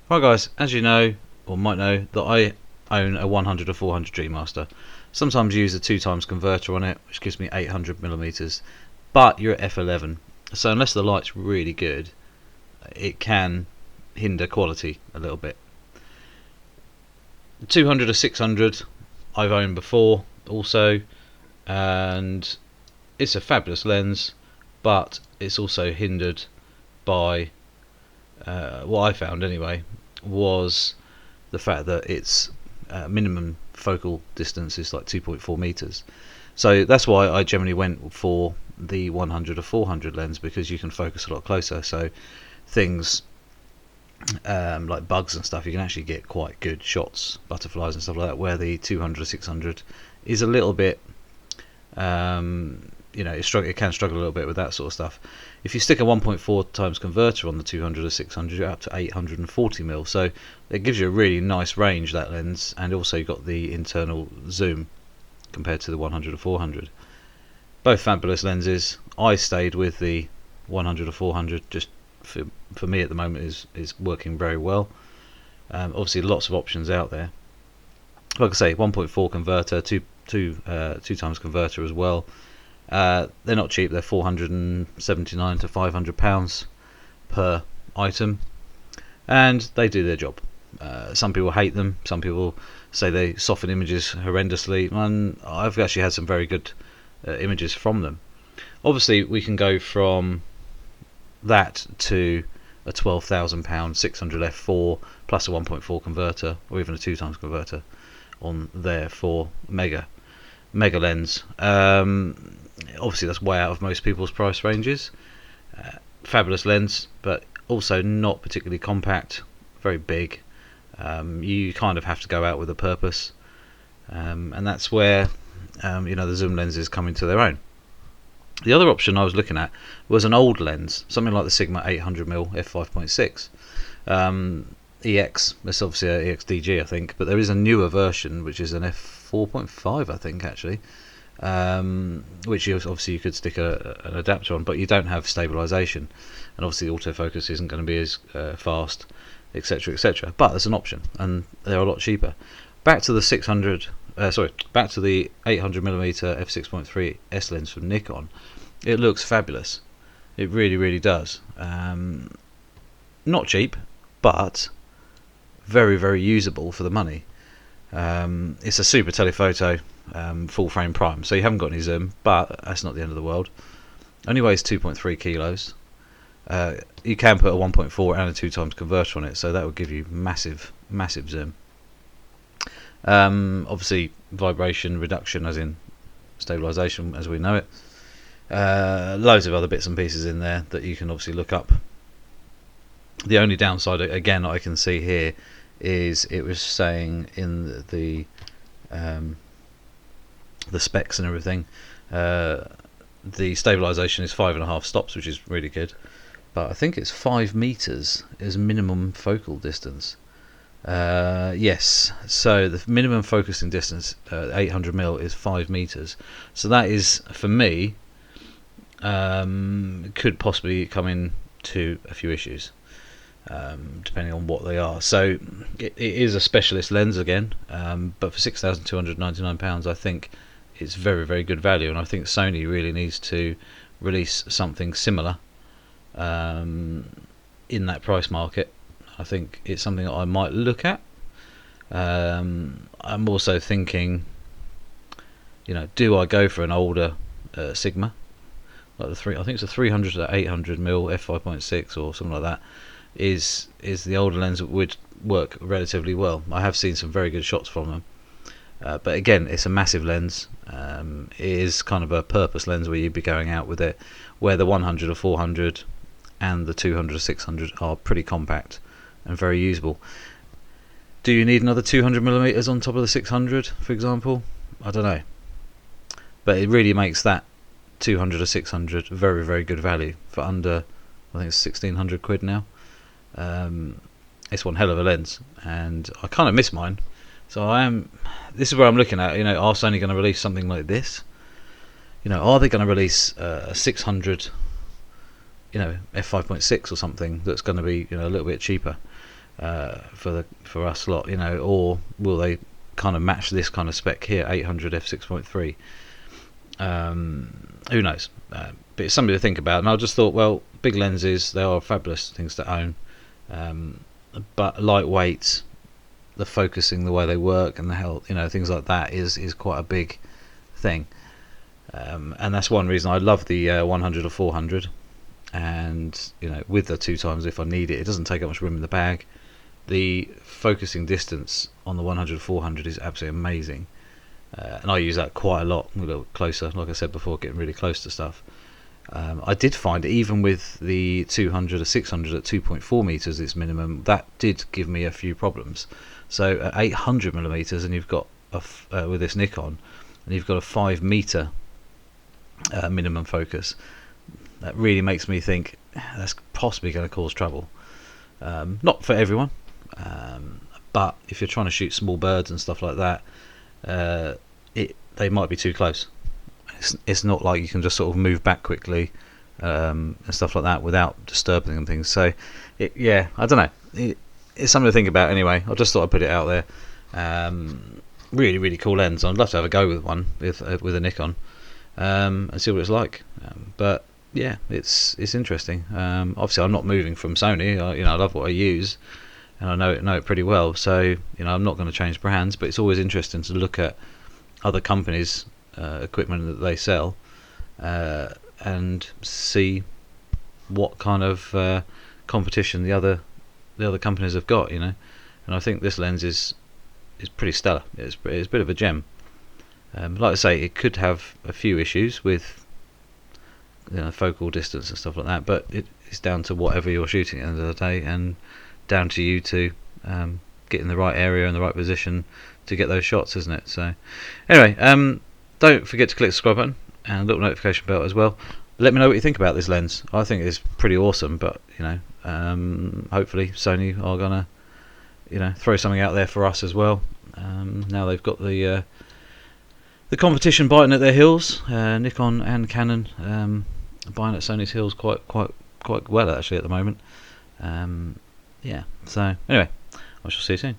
Right guys, as you know, or might know, that I own a 100 to 400 G Master. Sometimes use a 2x converter on it, which gives me 800mm, but you're at f11, so unless the light's really good, it can hinder quality a little bit. 200 to 600 I've owned before also, and it's a fabulous lens, but it's also hindered by what I found anyway was the fact that its minimum focal distance is like 2.4 meters. So that's why I generally went for the 100 to 400 lens, because you can focus a lot closer. So things like bugs and stuff, you can actually get quite good shots, butterflies and stuff like that, where the 200 to 600 is a little bit it can struggle a little bit with that sort of stuff. If you stick a 1.4 times converter on the 200 to 600, you're up to 840mm, so it gives you a really nice range, that lens, and also you've got the internal zoom compared to the 100 to 400. Both fabulous lenses. I stayed with the 100 to 400, just for me at the moment is working very well. Obviously lots of options out there. Like I say, 1.4 converter, two times converter as well. They're not cheap. They're £479 to £500 per item, and they do their job. Some people hate them. Some people say they soften images horrendously, and I've actually had some very good images from them. Obviously, we can go from that to a £12,000 600 f4 plus a 1.4 converter, or even a 2 times converter on there for mega lens. Obviously that's way out of most people's price ranges. Fabulous lens, but also not particularly compact, very big. You kind of have to go out with a purpose, and that's where the zoom lenses come into their own. The other option I was looking at was an old lens, something like the Sigma 800mm f5.6. EX, that's obviously a EXDG I think, but there is a newer version which is an f4.5 I think actually, which obviously you could stick an adapter on, but you don't have stabilisation, and obviously the autofocus isn't going to be as fast, etc, etc, but there's an option, and they're a lot cheaper. Back to the 800mm f6.3 S lens from Nikon. It looks fabulous, it really does. Not cheap, but very usable for the money. It's a super telephoto, full frame prime, so you haven't got any zoom, but that's not the end of the world. Only weighs 2.3 kilos. You can put a 1.4 and a 2 times converter on it, so that would give you massive zoom. Obviously vibration reduction, as in stabilisation as we know it. Loads of other bits and pieces in there that you can obviously look up. The only downside again I can see here is it was saying in the specs and everything, the stabilisation is 5.5 stops, which is really good, but I think it's 5 meters is minimum focal distance. Yes, so the minimum focusing distance 800mm is 5 meters, so that is, for me, could possibly come in to a few issues, depending on what they are. So it is a specialist lens again, but for £6,299 I think it's very good value, and I think Sony really needs to release something similar in that price market. I think it's something that I might look at. I'm also thinking, do I go for an older Sigma, like I think it's a 300 to 800mm f5.6 or something like that, is the older lens that would work relatively well. I have seen some very good shots from them, but again, it's a massive lens. It is kind of a purpose lens where you'd be going out with it, where the 100 to 400 and the 200 to 600 are pretty compact and very usable. Do you need another 200mm on top of the 600, for example? I don't know, but it really makes that 200 to 600 very good value for under, I think it's 1,600 quid now. It's one hell of a lens, and I kind of miss mine. So this is where I'm looking at, are Sony going to release something like this? Are they going to release a 600 f5.6 or something that's going to be a little bit cheaper? for us lot, you know, or will they kind of match this kind of spec here, 800 f6.3? Who knows? But it's something to think about. And I just thought, well, big lenses, they are fabulous things to own, but lightweight, the focusing, the way they work, and the health, you know, things like that is quite a big thing. And that's one reason I love the 100 or 400. And you know, with the 2x, if I need it, it doesn't take up much room in the bag. The focusing distance on the 100 or 400 is absolutely amazing, and I use that quite a lot. A little closer, like I said before, getting really close to stuff. I did find, even with the 200 or 600 at 2.4 meters, its minimum, that did give me a few problems. So at 800 millimeters, and you've got with this Nikon, and you've got a 5 meter minimum focus, that really makes me think that's possibly going to cause trouble. Not for everyone, but if you're trying to shoot small birds and stuff like that, they might be too close. It's not like you can just sort of move back quickly and stuff like that without disturbing them things. So yeah, I don't know, it's something to think about anyway. I just thought I'd put it out there. Really cool lens. I'd love to have a go with one with a Nikon, and see what it's like. But yeah, it's interesting. Obviously I'm not moving from Sony. I love what I use, and I know it pretty well, so I'm not going to change brands. But it's always interesting to look at other companies' equipment that they sell, and see what kind of competition the other companies have got, and I think this lens is pretty stellar. It's a bit of a gem. Like I say, it could have a few issues with focal distance and stuff like that, but it's down to whatever you're shooting at the end of the day, and down to you to get in the right area and the right position to get those shots, isn't it? So anyway, don't forget to click the subscribe button and a little notification bell as well. Let me know what you think about this lens. I think it's pretty awesome, but hopefully Sony are gonna throw something out there for us as well. Now they've got the competition biting at their heels. Nikon and Canon biting at Sony's heels quite well actually at the moment. Yeah. So anyway, I shall see you soon.